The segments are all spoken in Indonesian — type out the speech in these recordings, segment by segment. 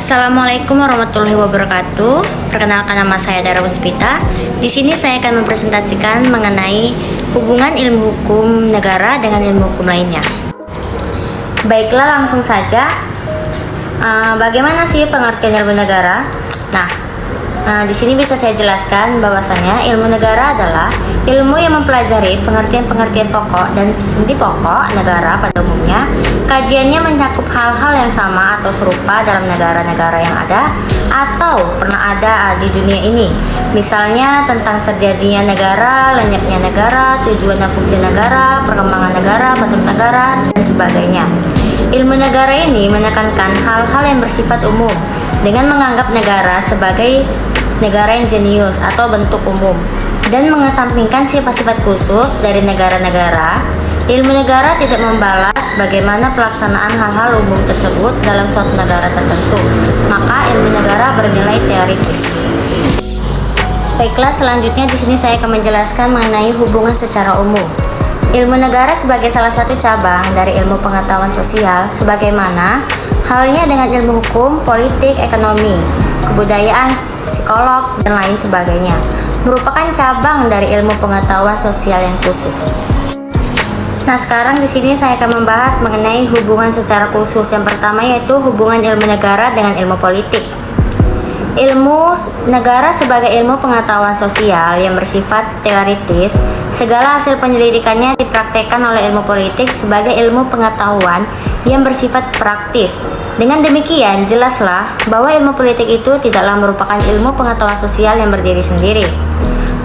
Assalamualaikum warahmatullahi wabarakatuh. Perkenalkan, nama saya Dara Puspita. Di sini saya akan mempresentasikan mengenai hubungan ilmu hukum negara dengan ilmu hukum lainnya. Baiklah, langsung saja. Bagaimana sih pengertian ilmu negara? Di sini bisa saya jelaskan bahwasanya ilmu negara adalah ilmu yang mempelajari pengertian-pengertian pokok dan sendi pokok negara pada umumnya. Kajiannya mencakup hal-hal yang sama atau serupa dalam negara-negara yang ada atau pernah ada di dunia ini. Misalnya tentang terjadinya negara, lenyapnya negara, tujuan dan fungsi negara, perkembangan negara, bentuk negara, dan sebagainya. Ilmu negara ini menekankan hal-hal yang bersifat umum dengan menganggap negara sebagai negara yang jenius atau bentuk umum dan mengesampingkan sifat-sifat khusus dari negara-negara. Ilmu negara tidak membalas bagaimana pelaksanaan hal-hal umum tersebut dalam suatu negara tertentu, maka ilmu negara bernilai teoritis. Baiklah, selanjutnya di sini saya akan menjelaskan mengenai hubungan secara umum. Ilmu negara sebagai salah satu cabang dari ilmu pengetahuan sosial, sebagaimana halnya dengan ilmu hukum, politik, ekonomi, kebudayaan, psikolog, dan lain sebagainya, merupakan cabang dari ilmu pengetahuan sosial yang khusus. Sekarang di sini saya akan membahas mengenai hubungan secara khusus. Yang pertama yaitu hubungan ilmu negara dengan ilmu politik. Ilmu negara sebagai ilmu pengetahuan sosial yang bersifat teoritis, segala hasil penyelidikannya dipraktekkan oleh ilmu politik sebagai ilmu pengetahuan yang bersifat praktis. Dengan demikian, jelaslah bahwa ilmu politik itu tidaklah merupakan ilmu pengetahuan sosial yang berdiri sendiri.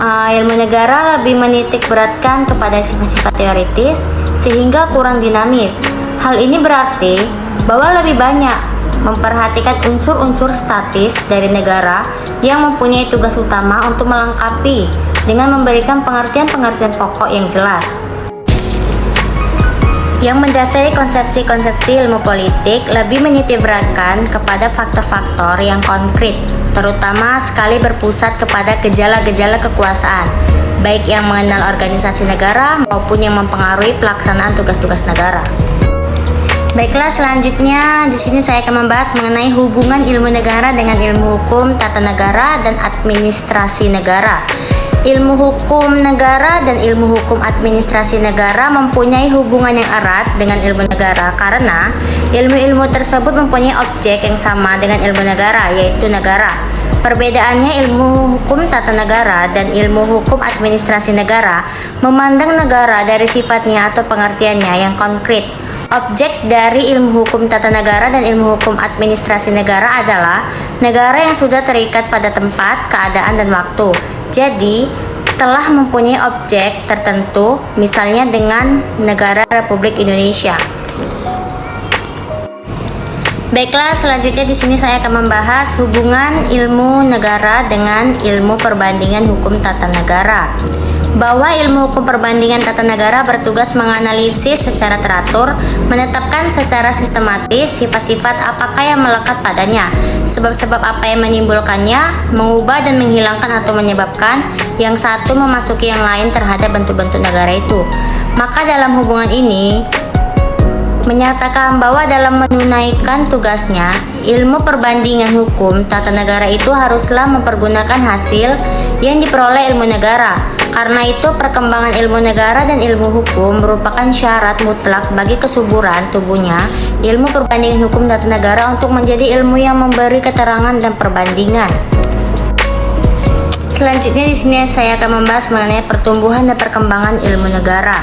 Ilmu negara lebih menitik beratkan kepada sifat-sifat teoritis sehingga kurang dinamis. Hal ini berarti bahwa lebih banyak memperhatikan unsur-unsur statis dari negara yang mempunyai tugas utama untuk melengkapi dengan memberikan pengertian-pengertian pokok yang jelas. Yang mendasari konsepsi-konsepsi ilmu politik lebih menitikberatkan kepada faktor-faktor yang konkret, terutama sekali berpusat kepada gejala-gejala kekuasaan, baik yang mengenal organisasi negara maupun yang mempengaruhi pelaksanaan tugas-tugas negara. Baiklah, selanjutnya di sini saya akan membahas mengenai hubungan ilmu negara dengan ilmu hukum tata negara dan administrasi negara. Ilmu hukum negara dan ilmu hukum administrasi negara mempunyai hubungan yang erat dengan ilmu negara karena ilmu-ilmu tersebut mempunyai objek yang sama dengan ilmu negara, yaitu negara. Perbedaannya, ilmu hukum tata negara dan ilmu hukum administrasi negara memandang negara dari sifatnya atau pengertiannya yang konkret. Objek dari ilmu hukum tata negara dan ilmu hukum administrasi negara adalah negara yang sudah terikat pada tempat, keadaan, dan waktu. Jadi, telah mempunyai objek tertentu, misalnya dengan negara Republik Indonesia. Baiklah, selanjutnya di sini saya akan membahas hubungan ilmu negara dengan ilmu perbandingan hukum tata negara. Bahwa ilmu hukum perbandingan tata negara bertugas menganalisis secara teratur, menetapkan secara sistematis sifat-sifat apakah yang melekat padanya, sebab-sebab apa yang menimbulkannya, mengubah dan menghilangkan atau menyebabkan yang satu memasuki yang lain terhadap bentuk-bentuk negara itu. Maka dalam hubungan ini menyatakan bahwa dalam menunaikan tugasnya, ilmu perbandingan hukum tata negara itu haruslah mempergunakan hasil yang diperoleh ilmu negara. Karena itu, perkembangan ilmu negara dan ilmu hukum merupakan syarat mutlak bagi kesuburan tubuhnya ilmu perbandingan hukum tata negara untuk menjadi ilmu yang memberi keterangan dan perbandingan. Selanjutnya di sini saya akan membahas mengenai pertumbuhan dan perkembangan ilmu negara.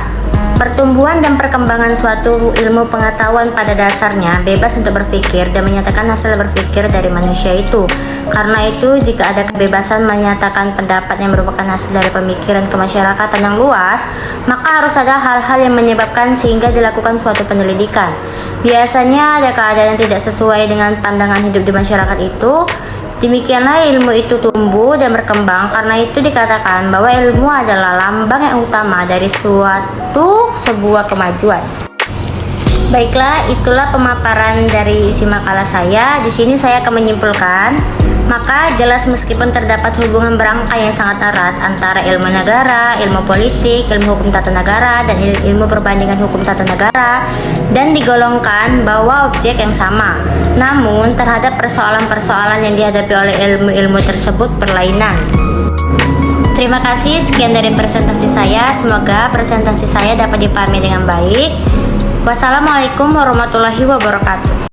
Pertumbuhan dan perkembangan suatu ilmu pengetahuan pada dasarnya bebas untuk berpikir dan menyatakan hasil berpikir dari manusia itu. Karena itu, jika ada kebebasan menyatakan pendapat yang merupakan hasil dari pemikiran kemasyarakatan yang luas, maka harus ada hal-hal yang menyebabkan sehingga dilakukan suatu penyelidikan. Biasanya ada keadaan yang tidak sesuai dengan pandangan hidup di masyarakat itu. Demikianlah ilmu itu tumbuh dan berkembang. Karena itu dikatakan bahwa ilmu adalah lambang yang utama dari sebuah kemajuan. Baiklah, itulah pemaparan dari isi makalah saya. Di sini saya akan menyimpulkan, maka jelas meskipun terdapat hubungan berangkai yang sangat erat antara ilmu negara, ilmu politik, ilmu hukum tata negara, dan ilmu perbandingan hukum tata negara, dan digolongkan bahwa objek yang sama. Namun, terhadap persoalan-persoalan yang dihadapi oleh ilmu-ilmu tersebut berlainan. Terima kasih, sekian dari presentasi saya. Semoga presentasi saya dapat dipahami dengan baik. Wassalamualaikum warahmatullahi wabarakatuh.